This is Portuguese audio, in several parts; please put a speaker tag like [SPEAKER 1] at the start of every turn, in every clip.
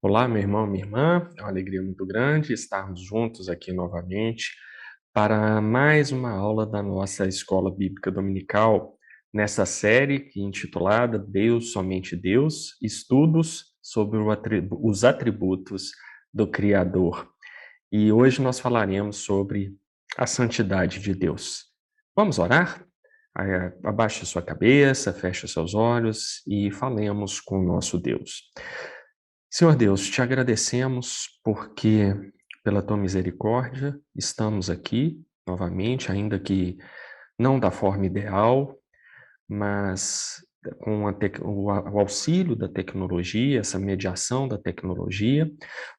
[SPEAKER 1] Olá, meu irmão, minha irmã. É uma alegria muito grande estarmos juntos aqui novamente para mais uma aula da nossa Escola Bíblica Dominical, nessa série que é intitulada Deus, Somente Deus, Estudos sobre os atributos do Criador. E hoje nós falaremos sobre a santidade de Deus. Vamos orar? Abaixe sua cabeça, feche seus olhos e falemos com o nosso Deus. Senhor Deus, te agradecemos porque, pela tua misericórdia, estamos aqui novamente, ainda que não da forma ideal, mas com o auxílio da tecnologia, essa mediação da tecnologia,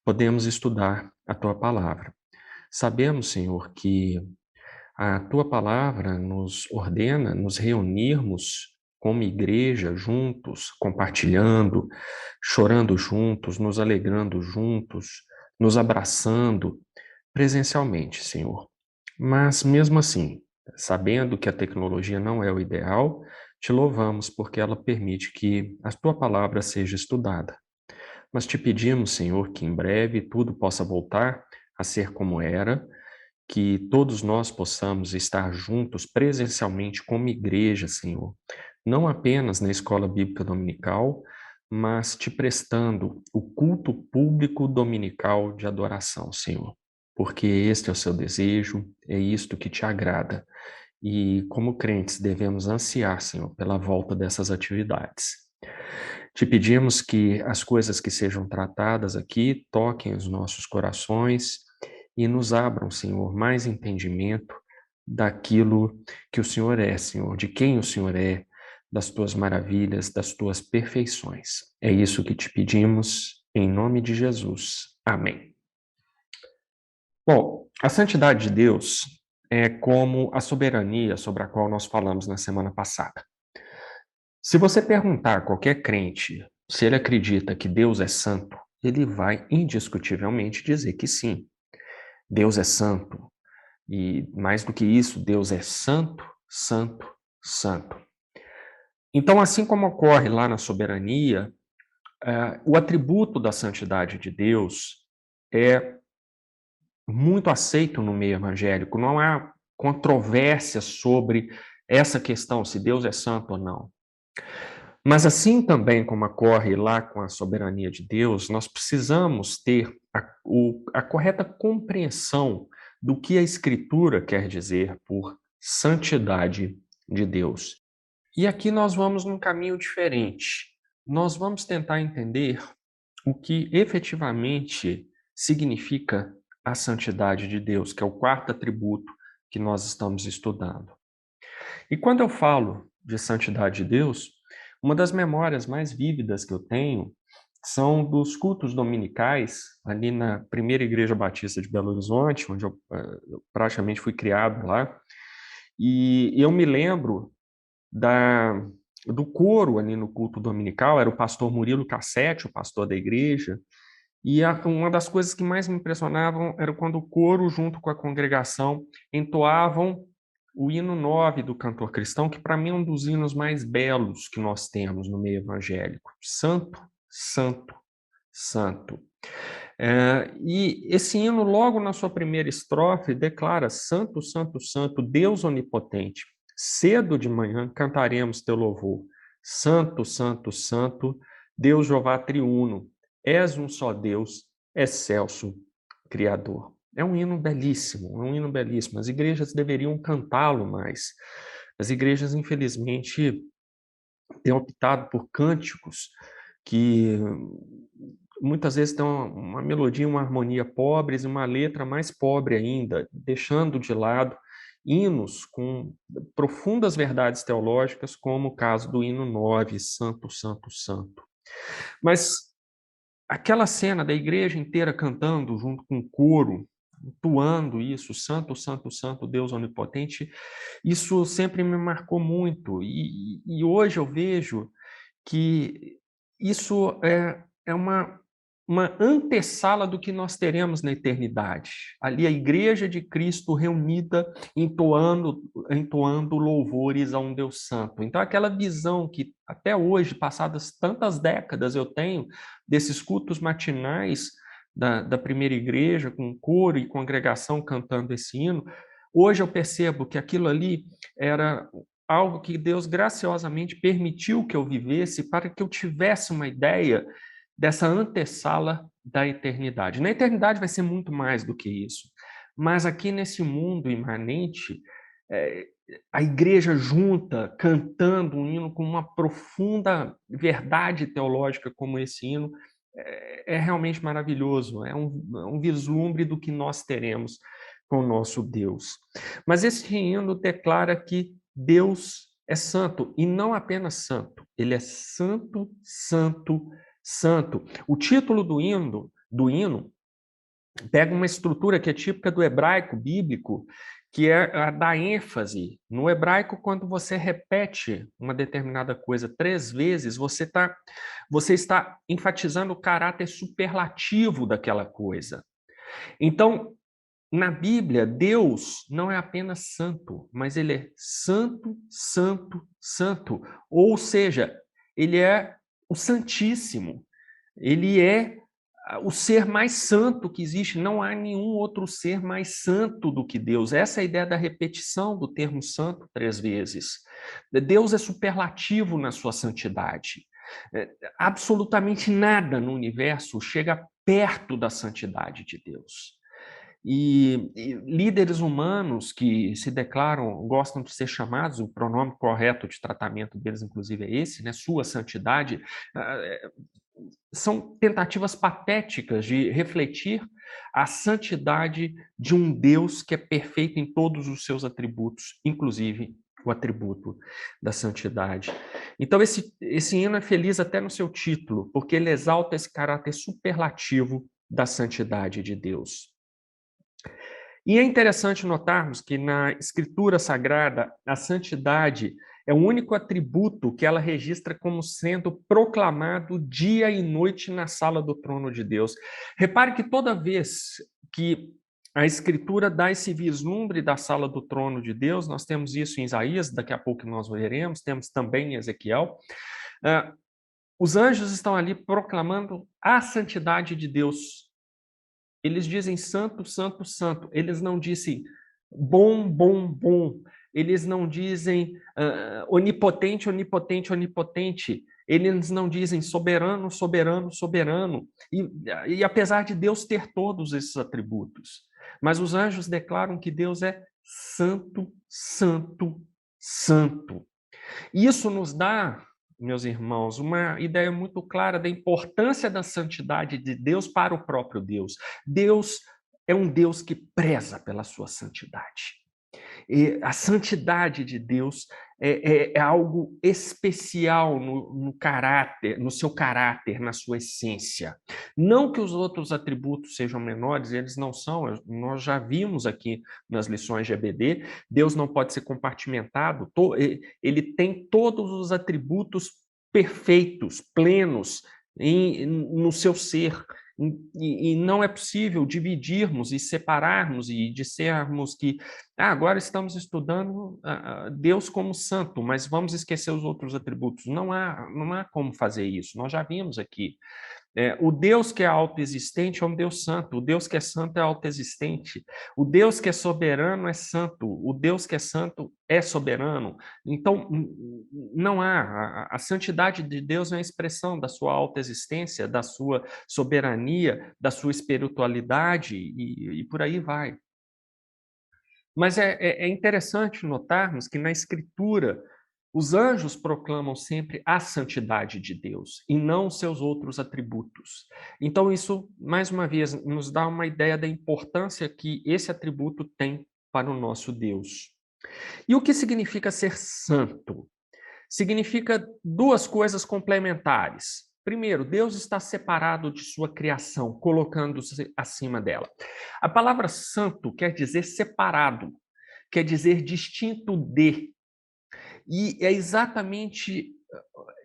[SPEAKER 1] podemos estudar a tua palavra. Sabemos, Senhor, que a tua palavra nos ordena nos reunirmos como igreja juntos, compartilhando, chorando juntos, nos alegrando juntos, nos abraçando presencialmente, Senhor. Mas mesmo assim, sabendo que a tecnologia não é o ideal, te louvamos porque ela permite que a tua palavra seja estudada. Mas te pedimos, Senhor, que em breve tudo possa voltar a ser como era, que todos nós possamos estar juntos presencialmente como igreja, Senhor, não apenas na escola bíblica dominical, mas te prestando o culto público dominical de adoração, Senhor, porque este é o seu desejo, é isto que te agrada. E como crentes devemos ansiar, Senhor, pela volta dessas atividades. Te pedimos que as coisas que sejam tratadas aqui toquem os nossos corações e nos abram, Senhor, mais entendimento daquilo que o Senhor é, Senhor, de quem o Senhor é, das tuas maravilhas, das tuas perfeições. É isso que te pedimos, em nome de Jesus. Amém. Bom, a santidade de Deus é como a soberania sobre a qual nós falamos na semana passada. Se você perguntar a qualquer crente se ele acredita que Deus é santo, ele vai indiscutivelmente dizer que sim. Deus é santo. E mais do que isso, Deus é santo, santo, santo. Então, assim como ocorre lá na soberania, o atributo da santidade de Deus é muito aceito no meio evangélico. Não há controvérsia sobre essa questão, se Deus é santo ou não. Mas assim também como ocorre lá com a soberania de Deus, nós precisamos ter a correta compreensão do que a Escritura quer dizer por santidade de Deus. E aqui nós vamos num caminho diferente. Nós vamos tentar entender o que efetivamente significa a santidade de Deus, que é o quarto atributo que nós estamos estudando. E quando eu falo de santidade de Deus, uma das memórias mais vívidas que eu tenho são dos cultos dominicais, ali na primeira Igreja Batista de Belo Horizonte, onde eu praticamente fui criado lá. E eu me lembro da, do coro ali no culto dominical, era o pastor Murilo Cassetti, o pastor da igreja, e uma das coisas que mais me impressionavam era quando o coro, junto com a congregação, entoavam o hino 9 do cantor cristão, que para mim é um dos hinos mais belos que nós temos no meio evangélico. Santo, santo, santo. E esse hino, logo na sua primeira estrofe, declara: Santo, Santo, Santo, Deus onipotente. Cedo de manhã cantaremos teu louvor. Santo, Santo, Santo, Deus Jeová triuno. És um só Deus, excelso Criador. É um hino belíssimo, é um hino belíssimo. As igrejas deveriam cantá-lo mais. As igrejas, infelizmente, têm optado por cânticos que muitas vezes têm uma melodia, uma harmonia pobres e uma letra mais pobre ainda, deixando de lado hinos com profundas verdades teológicas, como o caso do hino 9, Santo, Santo, Santo. Mas aquela cena da igreja inteira cantando junto com o coro, entoando isso, Santo, Santo, Santo, Deus Onipotente, isso sempre me marcou muito. E hoje eu vejo que isso é uma uma antessala do que nós teremos na eternidade. Ali a igreja de Cristo reunida, entoando louvores a um Deus santo. Então aquela visão que até hoje, passadas tantas décadas, eu tenho desses cultos matinais da primeira igreja, com coro e congregação cantando esse hino, hoje eu percebo que aquilo ali era algo que Deus graciosamente permitiu que eu vivesse para que eu tivesse uma ideia dessa antessala da eternidade. Na eternidade vai ser muito mais do que isso, mas aqui nesse mundo imanente, é, a igreja junta, cantando um hino com uma profunda verdade teológica como esse hino, é realmente maravilhoso, é um vislumbre do que nós teremos com o nosso Deus. Mas esse hino declara que Deus é santo, e não apenas santo, ele é santo, santo, santo. O título do hino pega uma estrutura que é típica do hebraico bíblico, que é a da ênfase. No hebraico, quando você repete uma determinada coisa 3 vezes, você está enfatizando o caráter superlativo daquela coisa. Então, na Bíblia, Deus não é apenas santo, mas ele é santo, santo, santo. Ou seja, ele é o Santíssimo. Ele é o ser mais santo que existe. Não há nenhum outro ser mais santo do que Deus. Essa é a ideia da repetição do termo santo 3 vezes. Deus é superlativo na sua santidade. Absolutamente nada no universo chega perto da santidade de Deus. E líderes humanos que se declaram, gostam de ser chamados, o pronome correto de tratamento deles, inclusive, é esse, né? Sua santidade, são tentativas patéticas de refletir a santidade de um Deus que é perfeito em todos os seus atributos, inclusive o atributo da santidade. Então, esse hino é feliz até no seu título, porque ele exalta esse caráter superlativo da santidade de Deus. E é interessante notarmos que na Escritura Sagrada, a santidade é o único atributo que ela registra como sendo proclamado dia e noite na sala do trono de Deus. Repare que toda vez que a Escritura dá esse vislumbre da sala do trono de Deus, nós temos isso em Isaías, daqui a pouco nós veremos, temos também em Ezequiel. Os anjos estão ali proclamando a santidade de Deus. Eles dizem santo, santo, santo. Eles não dizem bom, bom, bom. Eles não dizem onipotente, onipotente, onipotente. Eles não dizem soberano, soberano, soberano. E apesar de Deus ter todos esses atributos, mas os anjos declaram que Deus é santo, santo, santo. E isso nos dá, meus irmãos, uma ideia muito clara da importância da santidade de Deus para o próprio Deus. Deus é um Deus que preza pela sua santidade. E a santidade de Deus é algo especial no caráter, no seu caráter, na sua essência. Não que os outros atributos sejam menores, eles não são. Nós já vimos aqui nas lições de EBD, Deus não pode ser compartimentado, ele tem todos os atributos perfeitos, plenos no seu ser. E não é possível dividirmos e separarmos e dissermos que agora estamos estudando Deus como santo, mas vamos esquecer os outros atributos. Não há como fazer isso, nós já vimos aqui. O Deus que é autoexistente é um Deus santo, o Deus que é santo é autoexistente, o Deus que é soberano é santo, o Deus que é santo é soberano. Então, não há. A santidade de Deus é uma expressão da sua autoexistência, da sua soberania, da sua espiritualidade e por aí vai. Mas é interessante notarmos que na Escritura os anjos proclamam sempre a santidade de Deus e não seus outros atributos. Então, isso, mais uma vez, nos dá uma ideia da importância que esse atributo tem para o nosso Deus. E o que significa ser santo? Significa duas coisas complementares. Primeiro, Deus está separado de sua criação, colocando-se acima dela. A palavra santo quer dizer separado, quer dizer distinto de. E é exatamente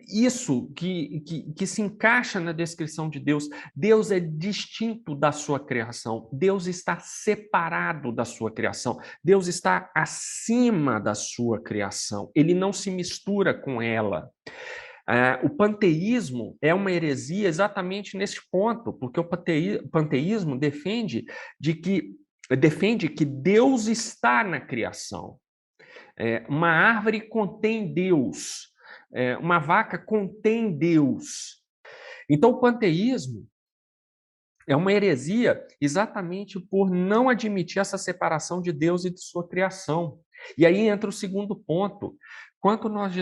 [SPEAKER 1] isso que se encaixa na descrição de Deus. Deus é distinto da sua criação. Deus está separado da sua criação. Deus está acima da sua criação. Ele não se mistura com ela. O panteísmo é uma heresia exatamente nesse ponto, porque o panteísmo defende que Deus está na criação. Uma árvore contém Deus, uma vaca contém Deus. Então, o panteísmo é uma heresia exatamente por não admitir essa separação de Deus e de sua criação. E aí entra o segundo ponto. Quando nós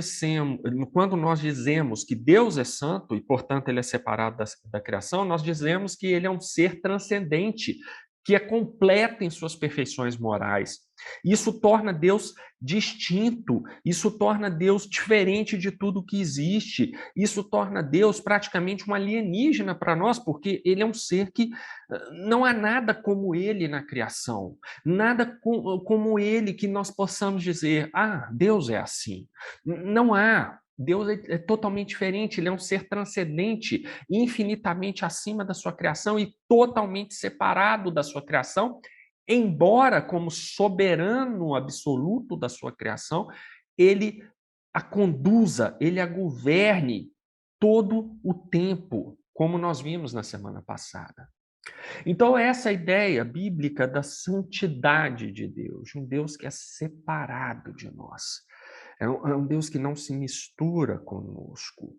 [SPEAKER 1] dizemos que Deus é santo e, portanto, ele é separado da criação, nós dizemos que ele é um ser transcendente, que é completo em suas perfeições morais. Isso torna Deus distinto, isso torna Deus diferente de tudo que existe, isso torna Deus praticamente um alienígena para nós, porque ele é um ser que não há nada como ele na criação, nada como ele que nós possamos dizer, Deus é assim. Não há. Deus é totalmente diferente, ele é um ser transcendente, infinitamente acima da sua criação e totalmente separado da sua criação, embora, como soberano absoluto da sua criação, ele a conduza, ele a governe todo o tempo, como nós vimos na semana passada. Então, essa ideia bíblica da santidade de Deus, um Deus que é separado de nós, é um Deus que não se mistura conosco.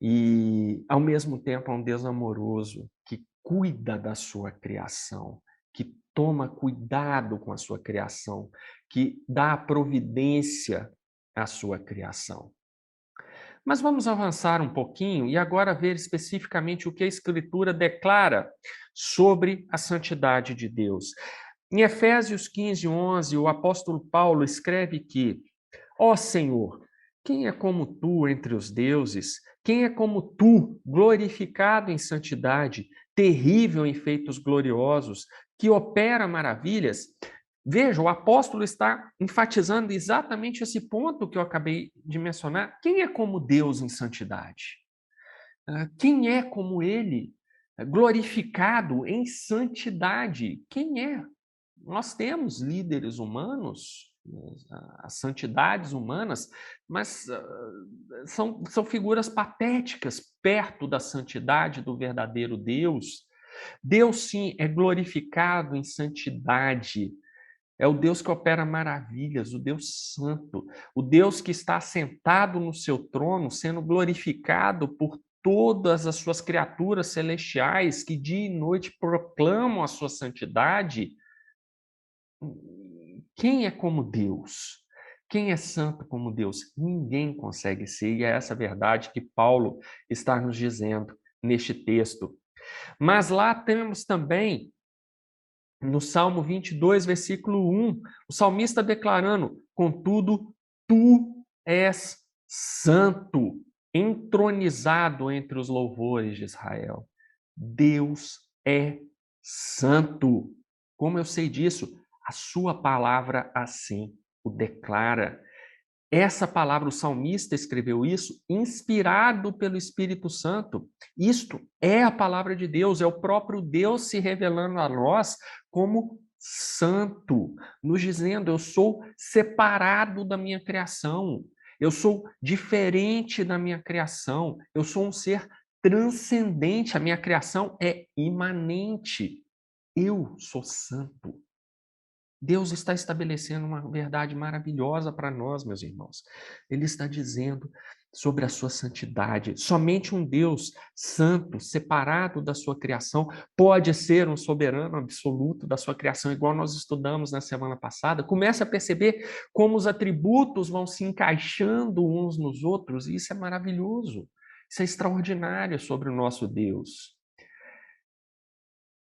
[SPEAKER 1] E, ao mesmo tempo, é um Deus amoroso que cuida da sua criação, que toma cuidado com a sua criação, que dá a providência à sua criação. Mas vamos avançar um pouquinho e agora ver especificamente o que a Escritura declara sobre a santidade de Deus. Em Efésios 15:11, o apóstolo Paulo escreve que: Ó Senhor, quem é como tu entre os deuses? Quem é como tu, glorificado em santidade, terrível em feitos gloriosos, que opera maravilhas? Veja, o apóstolo está enfatizando exatamente esse ponto que eu acabei de mencionar. Quem é como Deus em santidade? Quem é como ele, glorificado em santidade? Quem é? Nós temos líderes humanos, as santidades humanas, mas são figuras patéticas perto da santidade do verdadeiro Deus. Deus, sim, é glorificado em santidade. É o Deus que opera maravilhas, o Deus santo, o Deus que está sentado no seu trono, sendo glorificado por todas as suas criaturas celestiais que dia e noite proclamam a sua santidade. Quem é como Deus? Quem é santo como Deus? Ninguém consegue ser, e é essa verdade que Paulo está nos dizendo neste texto. Mas lá temos também, no Salmo 22, versículo 1, o salmista declarando: Contudo, tu és santo, entronizado entre os louvores de Israel. Deus é santo. Como eu sei disso? A sua palavra assim o declara. Essa palavra, o salmista escreveu isso inspirado pelo Espírito Santo. Isto é a palavra de Deus, é o próprio Deus se revelando a nós como santo, nos dizendo: eu sou separado da minha criação, eu sou diferente da minha criação, eu sou um ser transcendente, a minha criação é imanente. Eu sou santo. Deus está estabelecendo uma verdade maravilhosa para nós, meus irmãos. Ele está dizendo sobre a sua santidade. Somente um Deus santo, separado da sua criação, pode ser um soberano absoluto da sua criação, igual nós estudamos na semana passada. Começa a perceber como os atributos vão se encaixando uns nos outros, e isso é maravilhoso. Isso é extraordinário sobre o nosso Deus.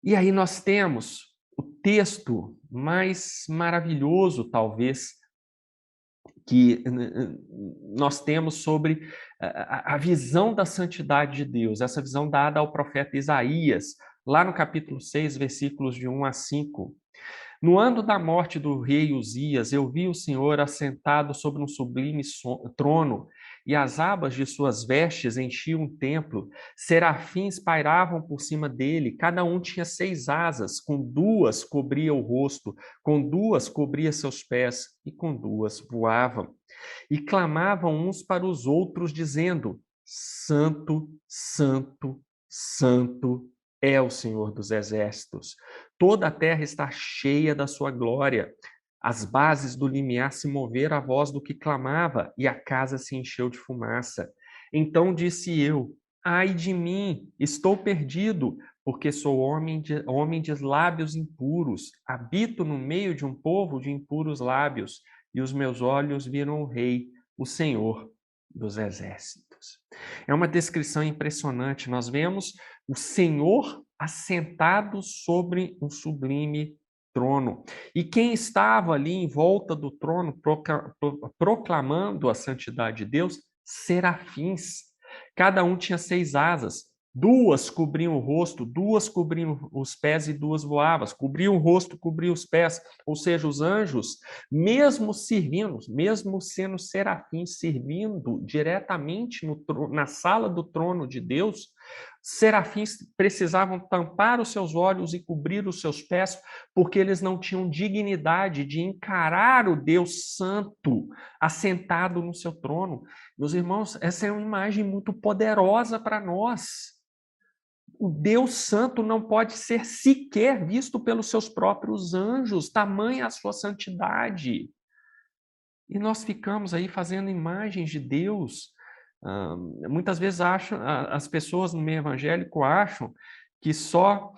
[SPEAKER 1] E aí nós temos o texto mais maravilhoso, talvez, que nós temos sobre a visão da santidade de Deus, essa visão dada ao profeta Isaías, lá no capítulo 6, versículos de 1 a 5. No ano da morte do rei Uzias, eu vi o Senhor assentado sobre um sublime trono, e as abas de suas vestes enchiam o templo. Serafins pairavam por cima dele, cada um tinha 6 asas, com 2 cobria o rosto, com 2 cobria seus pés, e com 2 voavam. E clamavam uns para os outros, dizendo: Santo, Santo, Santo é o Senhor dos exércitos. Toda a terra está cheia da sua glória. As bases do limiar se moveram à voz do que clamava, e a casa se encheu de fumaça. Então disse eu: Ai de mim, estou perdido, porque sou homem de lábios impuros. Habito no meio de um povo de impuros lábios, e os meus olhos viram o Rei, o Senhor dos exércitos. É uma descrição impressionante. Nós vemos o Senhor assentado sobre um sublime trono. E quem estava ali em volta do trono proclamando a santidade de Deus? Serafins. Cada um tinha 6 asas. 2 cobriam o rosto, 2 cobriam os pés e 2 voavam. Cobriam o rosto, cobriam os pés. Ou seja, os anjos, mesmo servindo, mesmo sendo serafins, servindo diretamente na sala do trono de Deus, serafins precisavam tampar os seus olhos e cobrir os seus pés, porque eles não tinham dignidade de encarar o Deus Santo assentado no seu trono. Meus irmãos, essa é uma imagem muito poderosa para nós. O Deus Santo não pode ser sequer visto pelos seus próprios anjos, tamanha a sua santidade. E nós ficamos aí fazendo imagens de Deus. Muitas vezes as pessoas no meio evangélico acham que só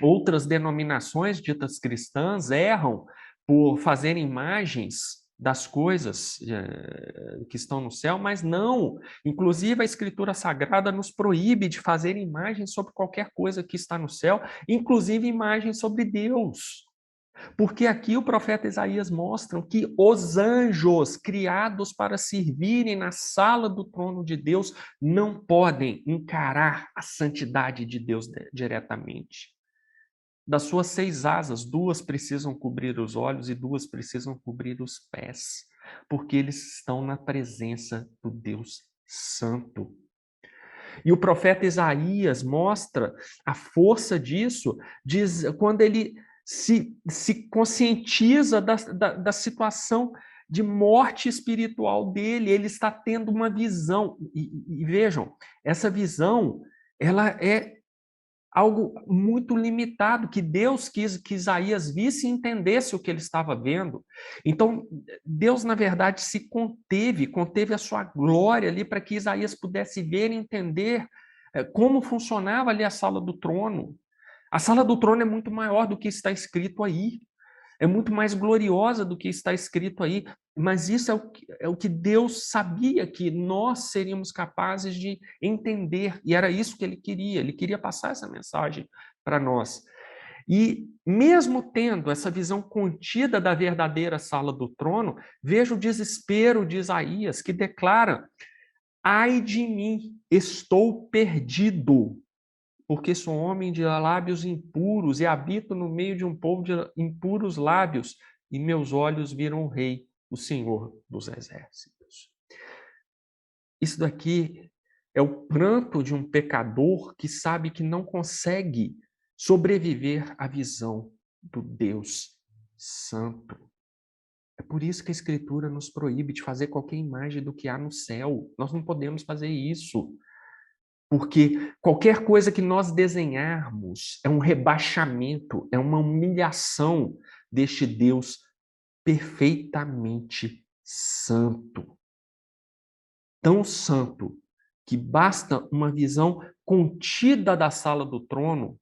[SPEAKER 1] outras denominações ditas cristãs erram por fazer imagens das coisas que estão no céu, mas não. Inclusive, a Escritura Sagrada nos proíbe de fazer imagens sobre qualquer coisa que está no céu, inclusive imagens sobre Deus. Porque aqui o profeta Isaías mostra que os anjos criados para servirem na sala do trono de Deus não podem encarar a santidade de Deus diretamente. Das suas 6 asas, 2 precisam cobrir os olhos e 2 precisam cobrir os pés, porque eles estão na presença do Deus Santo. E o profeta Isaías mostra a força disso, quando ele se conscientiza da situação de morte espiritual dele, ele está tendo uma visão. E vejam, essa visão, ela é algo muito limitado, que Deus quis que Isaías visse e entendesse o que ele estava vendo. Então, Deus, na verdade, se conteve a sua glória ali para que Isaías pudesse ver e entender como funcionava ali a sala do trono. A sala do trono é muito maior do que está escrito aí. É muito mais gloriosa do que está escrito aí, mas isso é o que Deus sabia que nós seríamos capazes de entender, e era isso que ele queria passar essa mensagem para nós. E mesmo tendo essa visão contida da verdadeira sala do trono, veja o desespero de Isaías, que declara: Ai de mim, estou perdido, porque sou homem de lábios impuros e habito no meio de um povo de impuros lábios, e meus olhos viram o Rei, o Senhor dos exércitos. Isso daqui é o pranto de um pecador que sabe que não consegue sobreviver à visão do Deus Santo. É por isso que a Escritura nos proíbe de fazer qualquer imagem do que há no céu. Nós não podemos fazer isso. Porque qualquer coisa que nós desenharmos é um rebaixamento, é uma humilhação deste Deus perfeitamente santo. Tão santo que basta uma visão contida da sala do trono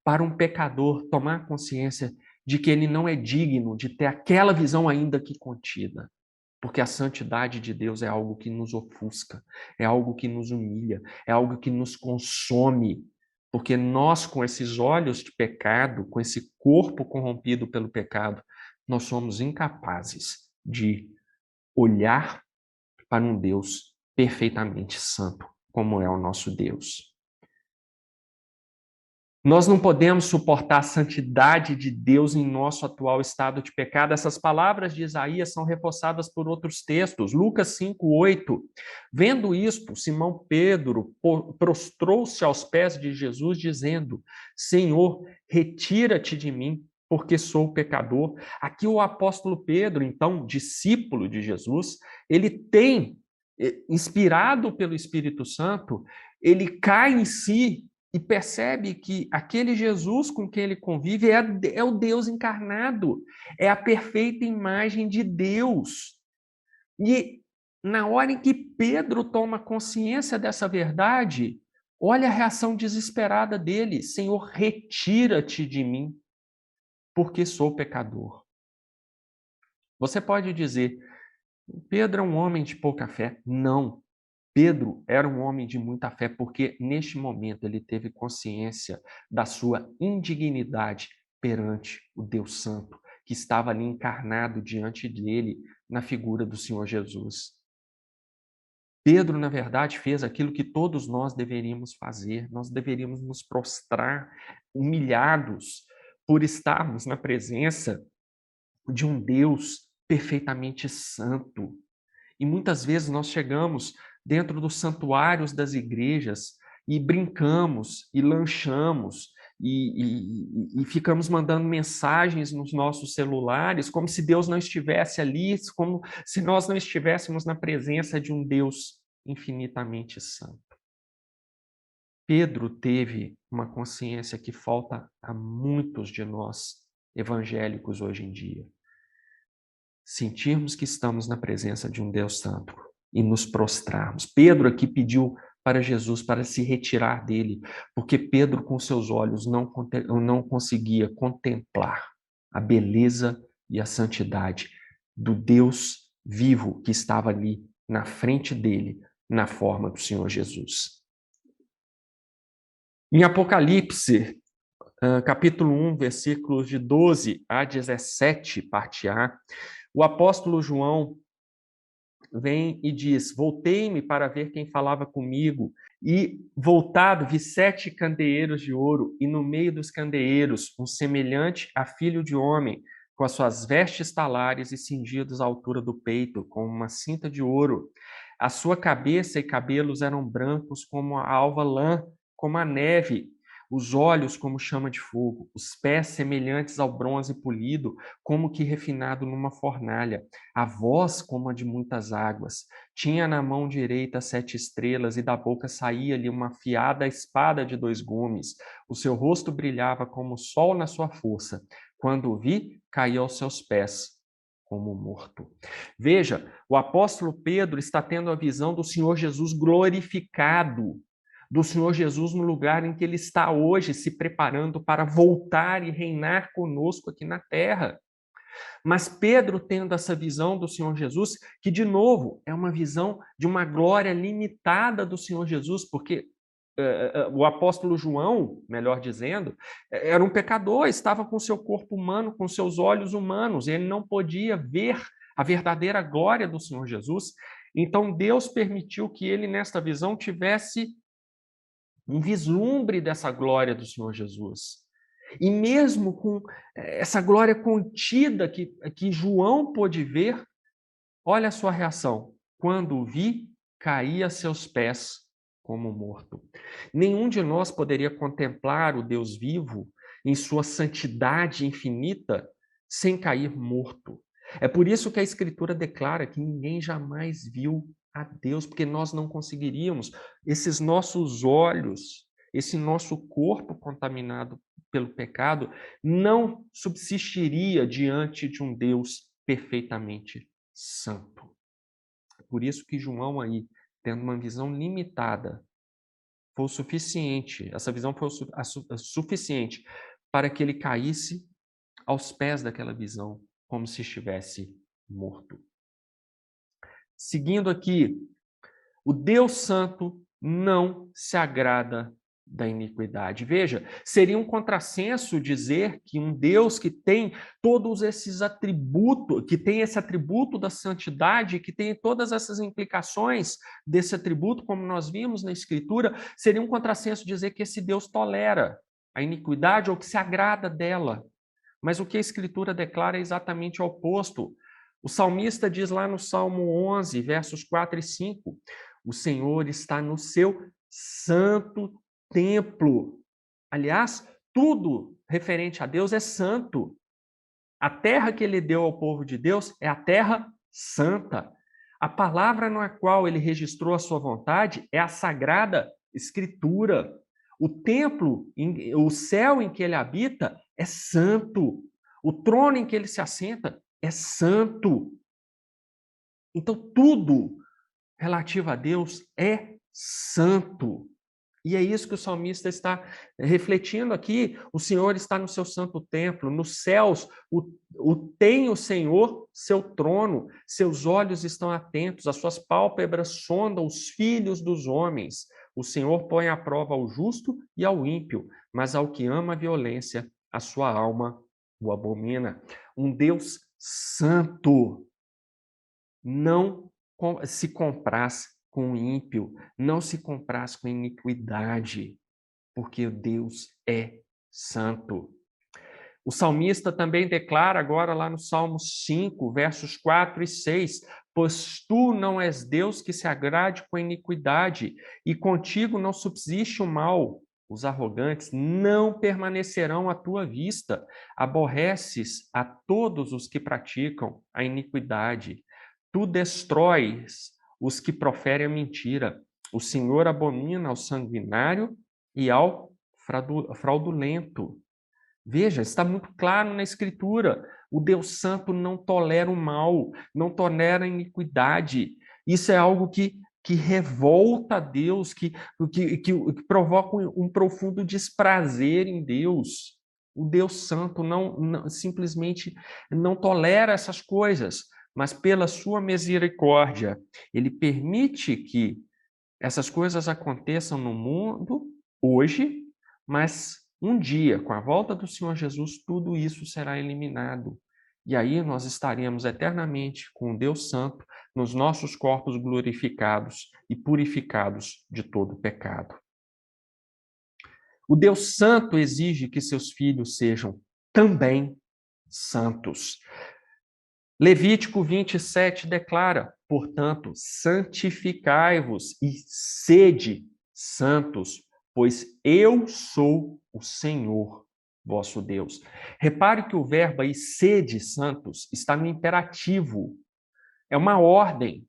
[SPEAKER 1] para um pecador tomar consciência de que ele não é digno de ter aquela visão ainda que contida. Porque a santidade de Deus é algo que nos ofusca, é algo que nos humilha, é algo que nos consome. Porque nós, com esses olhos de pecado, com esse corpo corrompido pelo pecado, nós somos incapazes de olhar para um Deus perfeitamente santo, como é o nosso Deus. Nós não podemos suportar a santidade de Deus em nosso atual estado de pecado. Essas palavras de Isaías são reforçadas por outros textos. Lucas 5:8. Vendo isto, Simão Pedro prostrou-se aos pés de Jesus, dizendo: Senhor, retira-te de mim, porque sou pecador. Aqui o apóstolo Pedro, então, discípulo de Jesus, ele tem, inspirado pelo Espírito Santo, ele cai em si e percebe que aquele Jesus com quem ele convive é o Deus encarnado, é a perfeita imagem de Deus. E na hora em que Pedro toma consciência dessa verdade, olha a reação desesperada dele: Senhor, retira-te de mim, porque sou pecador. Você pode dizer, Pedro é um homem de pouca fé. Não. Pedro era um homem de muita fé, porque neste momento ele teve consciência da sua indignidade perante o Deus Santo, que estava ali encarnado diante dele na figura do Senhor Jesus. Pedro, na verdade, fez aquilo que todos nós deveríamos fazer. Nós deveríamos nos prostrar humilhados por estarmos na presença de um Deus perfeitamente santo. E muitas vezes nós chegamos dentro dos santuários das igrejas e brincamos e lanchamos e ficamos mandando mensagens nos nossos celulares como se Deus não estivesse ali, como se nós não estivéssemos na presença de um Deus infinitamente santo. Pedro teve uma consciência que falta a muitos de nós evangélicos hoje em dia. Sentirmos que estamos na presença de um Deus Santo e nos prostrarmos. Pedro aqui pediu para Jesus para se retirar dele, porque Pedro com seus olhos não conseguia contemplar a beleza e a santidade do Deus vivo que estava ali na frente dele, na forma do Senhor Jesus. Em Apocalipse, capítulo 1, versículos de 12 a 17, parte A, o apóstolo João vem e diz: Voltei-me para ver quem falava comigo, e voltado vi 7 candeeiros de ouro, e no meio dos candeeiros um semelhante a filho de homem, com as suas vestes talares e cingidos à altura do peito, com uma cinta de ouro. A sua cabeça e cabelos eram brancos como a alva lã, como a neve, os olhos como chama de fogo, os pés semelhantes ao bronze polido, como que refinado numa fornalha, a voz como a de muitas águas. Tinha na mão direita 7 estrelas, e da boca saía-lhe uma afiada espada de 2 gumes. O seu rosto brilhava como o sol na sua força. Quando o vi, caí aos seus pés, como morto. Veja, o apóstolo Pedro está tendo a visão do Senhor Jesus glorificado, do Senhor Jesus no lugar em que ele está hoje, se preparando para voltar e reinar conosco aqui na terra. Mas Pedro tendo essa visão do Senhor Jesus, que de novo é uma visão de uma glória limitada do Senhor Jesus, porque o apóstolo João, melhor dizendo, era um pecador, estava com seu corpo humano, com seus olhos humanos, e ele não podia ver a verdadeira glória do Senhor Jesus. Então Deus permitiu que ele, nesta visão, tivesse um vislumbre dessa glória do Senhor Jesus. E mesmo com essa glória contida que João pôde ver, olha a sua reação. Quando o vi, caí a seus pés como morto. Nenhum de nós poderia contemplar o Deus vivo em sua santidade infinita sem cair morto. É por isso que a Escritura declara que ninguém jamais viu a Deus, porque nós não conseguiríamos. Esses nossos olhos, esse nosso corpo contaminado pelo pecado, não subsistiria diante de um Deus perfeitamente santo. Por isso que João aí, tendo uma visão limitada, foi o suficiente, essa visão foi suficiente para que ele caísse aos pés daquela visão, como se estivesse morto. Seguindo aqui, o Deus Santo não se agrada da iniquidade. Veja, seria um contrassenso dizer que um Deus que tem todos esses atributos, que tem esse atributo da santidade, que tem todas essas implicações desse atributo, como nós vimos na Escritura, seria um contrassenso dizer que esse Deus tolera a iniquidade ou que se agrada dela. Mas o que a Escritura declara é exatamente o oposto. O salmista diz lá no Salmo 11, versos 4 e 5, o Senhor está no seu santo templo. Aliás, tudo referente a Deus é santo. A terra que ele deu ao povo de Deus é a terra santa. A palavra na qual ele registrou a sua vontade é a sagrada Escritura. O templo, o céu em que ele habita é santo. O trono em que ele se assenta é santo. Então, tudo relativo a Deus é santo. E é isso que o salmista está refletindo aqui. O Senhor está no seu santo templo, nos céus, tem o Senhor seu trono, seus olhos estão atentos, as suas pálpebras sondam os filhos dos homens. O Senhor põe à prova ao justo e ao ímpio, mas ao que ama a violência, a sua alma o abomina. Um Deus santo não se compraz com o ímpio, não se compraz com a iniquidade, porque Deus é santo. O salmista também declara agora lá no Salmo 5, versos 4 e 6, pois tu não és Deus que se agrade com a iniquidade, e contigo não subsiste o mal. Os arrogantes não permanecerão à tua vista. Aborreces a todos os que praticam a iniquidade. Tu destróis os que proferem a mentira. O Senhor abomina ao sanguinário e ao fraudulento. Veja, está muito claro na Escritura. O Deus Santo não tolera o mal, não tolera a iniquidade. Isso é algo que revolta a Deus, que provoca um profundo desprazer em Deus. O Deus Santo simplesmente não tolera essas coisas, mas pela sua misericórdia, ele permite que essas coisas aconteçam no mundo hoje, mas um dia, com a volta do Senhor Jesus, tudo isso será eliminado. E aí nós estaremos eternamente com o Deus Santo nos nossos corpos glorificados e purificados de todo pecado. O Deus Santo exige que seus filhos sejam também santos. Levítico 27 declara, portanto, santificai-vos e sede santos, pois eu sou o Senhor, vosso Deus. Repare que o verbo aí, sede santos, está no imperativo. É uma ordem.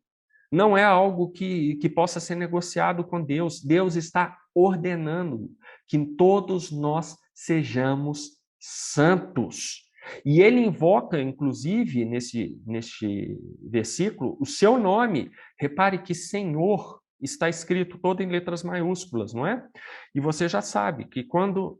[SPEAKER 1] Não é algo que possa ser negociado com Deus. Deus está ordenando que todos nós sejamos santos. E ele invoca, inclusive, neste versículo, o seu nome. Repare que Senhor está escrito todo em letras maiúsculas, não é? E você já sabe que quando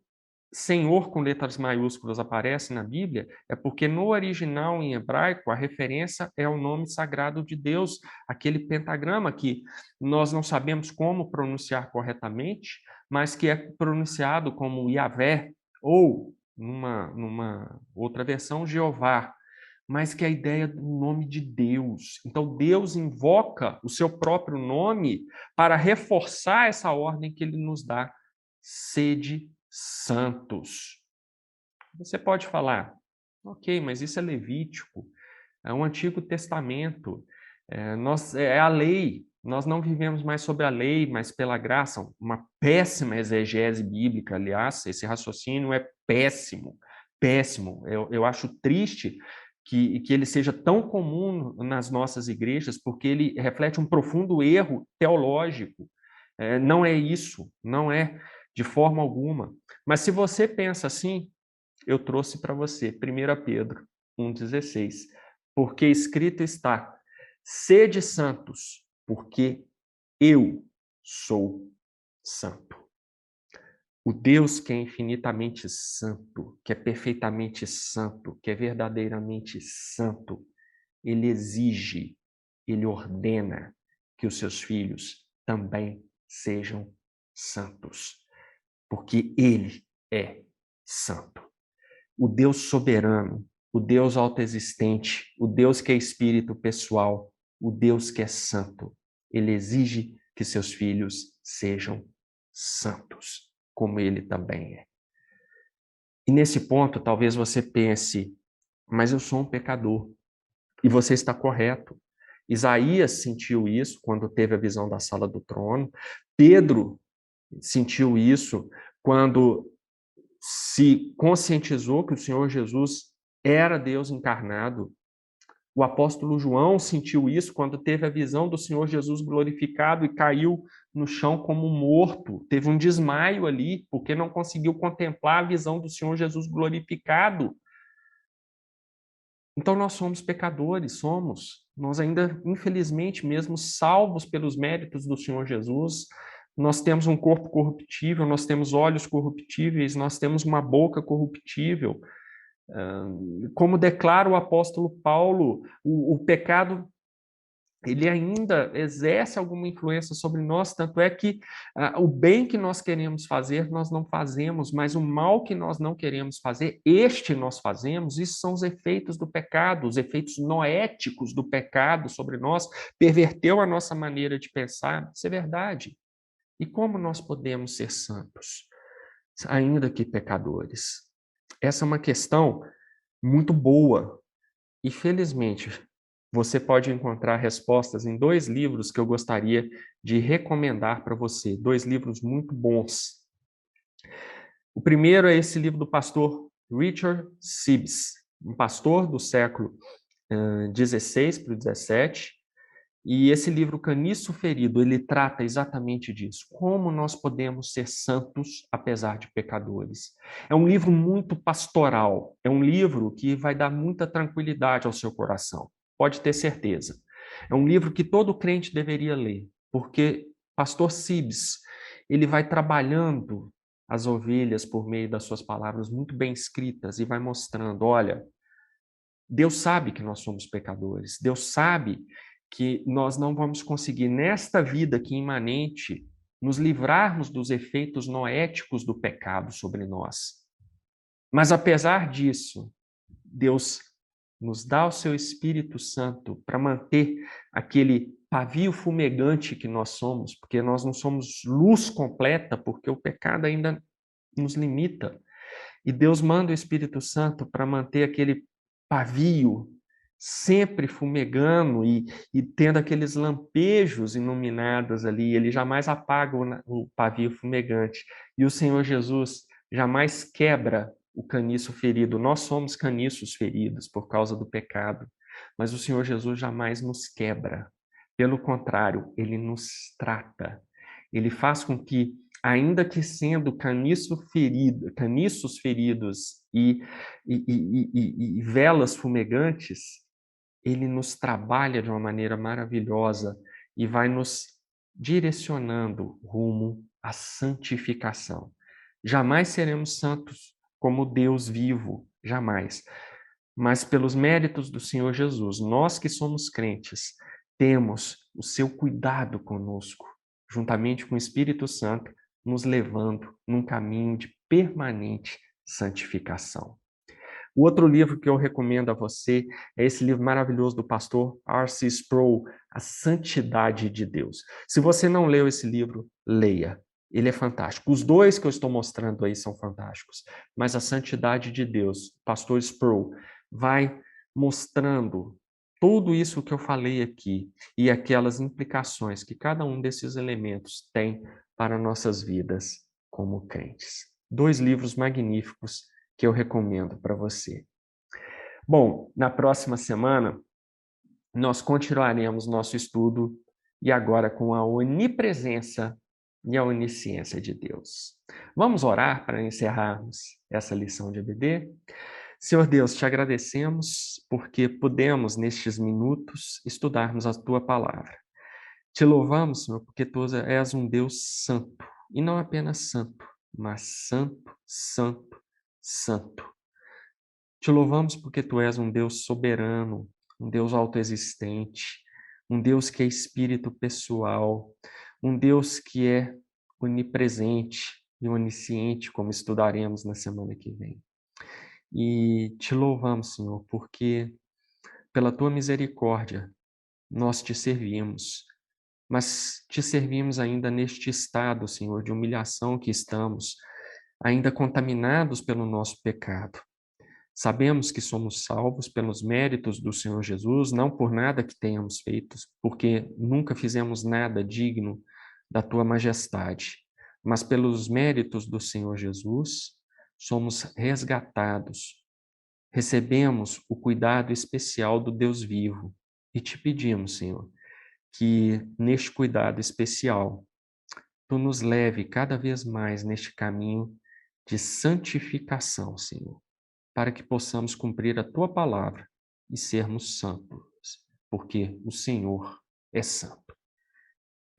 [SPEAKER 1] Senhor com letras maiúsculas aparece na Bíblia, é porque no original em hebraico a referência é ao nome sagrado de Deus, aquele pentagrama que nós não sabemos como pronunciar corretamente, mas que é pronunciado como Yahvé ou numa outra versão Jeová, mas que é a ideia do nome de Deus. Então Deus invoca o seu próprio nome para reforçar essa ordem que ele nos dá: sede santos. Você pode falar, ok, mas isso é Levítico, é o Antigo Testamento, é a lei, nós não vivemos mais sobre a lei, mas pela graça. Uma péssima exegese bíblica, aliás, esse raciocínio é péssimo, péssimo. Eu acho triste que ele seja tão comum nas nossas igrejas, porque ele reflete um profundo erro teológico. Não é isso, não é de forma alguma. Mas se você pensa assim, eu trouxe para você 1 Pedro 1,16. Porque escrito está: sede santos, porque eu sou santo. O Deus que é infinitamente santo, que é perfeitamente santo, que é verdadeiramente santo, ele exige, ele ordena que os seus filhos também sejam santos, porque ele é santo. O Deus soberano, o Deus autoexistente, o Deus que é espírito pessoal, o Deus que é santo, ele exige que seus filhos sejam santos, como ele também é. E nesse ponto, talvez você pense, mas eu sou um pecador. E você está correto. Isaías sentiu isso quando teve a visão da sala do trono. Pedro sentiu isso quando se conscientizou que o Senhor Jesus era Deus encarnado. O apóstolo João sentiu isso quando teve a visão do Senhor Jesus glorificado e caiu no chão como morto. Teve um desmaio ali, porque não conseguiu contemplar a visão do Senhor Jesus glorificado. Então nós somos pecadores, somos. Nós ainda, infelizmente, mesmo salvos pelos méritos do Senhor Jesus, nós temos um corpo corruptível, nós temos olhos corruptíveis, nós temos uma boca corruptível. Como declara o apóstolo Paulo, o pecado ele ainda exerce alguma influência sobre nós, tanto é que o bem que nós queremos fazer, nós não fazemos, mas o mal que nós não queremos fazer, este nós fazemos. Isso são os efeitos do pecado, os efeitos noéticos do pecado sobre nós, perverteu a nossa maneira de pensar. Isso é verdade. E como nós podemos ser santos, ainda que pecadores? Essa é uma questão muito boa. E, felizmente, você pode encontrar respostas em 2 livros que eu gostaria de recomendar para você, 2 livros muito bons. O primeiro é esse livro do pastor Richard Sibbes, um pastor do século XVI para o XVII, e esse livro Caniço Ferido, ele trata exatamente disso, como nós podemos ser santos apesar de pecadores. É um livro muito pastoral, é um livro que vai dar muita tranquilidade ao seu coração, pode ter certeza. É um livro que todo crente deveria ler, porque pastor Sibbes, ele vai trabalhando as ovelhas por meio das suas palavras muito bem escritas e vai mostrando, olha, Deus sabe que nós somos pecadores, Deus sabe que nós não vamos conseguir, nesta vida aqui imanente, nos livrarmos dos efeitos noéticos do pecado sobre nós. Mas, apesar disso, Deus nos dá o seu Espírito Santo para manter aquele pavio fumegante que nós somos, porque nós não somos luz completa, porque o pecado ainda nos limita. E Deus manda o Espírito Santo para manter aquele pavio sempre fumegando e tendo aqueles lampejos iluminados ali. Ele jamais apaga o pavio fumegante. E o Senhor Jesus jamais quebra o caniço ferido. Nós somos caniços feridos por causa do pecado, mas o Senhor Jesus jamais nos quebra. Pelo contrário, ele nos trata. Ele faz com que, ainda que sendo caniços feridos e velas fumegantes, ele nos trabalha de uma maneira maravilhosa e vai nos direcionando rumo à santificação. Jamais seremos santos como Deus vivo, jamais. Mas pelos méritos do Senhor Jesus, nós que somos crentes, temos o seu cuidado conosco, juntamente com o Espírito Santo, nos levando num caminho de permanente santificação. O outro livro que eu recomendo a você é esse livro maravilhoso do pastor R.C. Sproul, A Santidade de Deus. Se você não leu esse livro, leia. Ele é fantástico. Os 2 que eu estou mostrando aí são fantásticos. Mas A Santidade de Deus, pastor Sproul, vai mostrando tudo isso que eu falei aqui e aquelas implicações que cada um desses elementos tem para nossas vidas como crentes. 2 livros magníficos que eu recomendo para você. Bom, na próxima semana, nós continuaremos nosso estudo e agora com a onipresença e a onisciência de Deus. Vamos orar para encerrarmos essa lição de EBD? Senhor Deus, te agradecemos porque pudemos, nestes minutos, estudarmos a Tua Palavra. Te louvamos, Senhor, porque Tu és um Deus santo, e não apenas santo, mas santo, santo, santo. Te louvamos porque Tu és um Deus soberano, um Deus autoexistente, um Deus que é espírito pessoal, um Deus que é onipresente e onisciente, como estudaremos na semana que vem. E te louvamos, Senhor, porque pela Tua misericórdia nós te servimos, mas te servimos ainda neste estado, Senhor, de humilhação que estamos, ainda contaminados pelo nosso pecado. Sabemos que somos salvos pelos méritos do Senhor Jesus, não por nada que tenhamos feito, porque nunca fizemos nada digno da tua majestade, mas pelos méritos do Senhor Jesus, somos resgatados, recebemos o cuidado especial do Deus vivo e te pedimos, Senhor, que neste cuidado especial, tu nos leve cada vez mais neste caminho de santificação, Senhor, para que possamos cumprir a tua palavra e sermos santos, porque o Senhor é santo.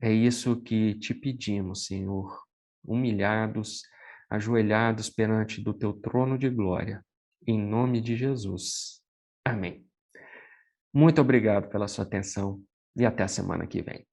[SPEAKER 1] É isso que te pedimos, Senhor, humilhados, ajoelhados perante do teu trono de glória, em nome de Jesus. Amém. Muito obrigado pela sua atenção e até a semana que vem.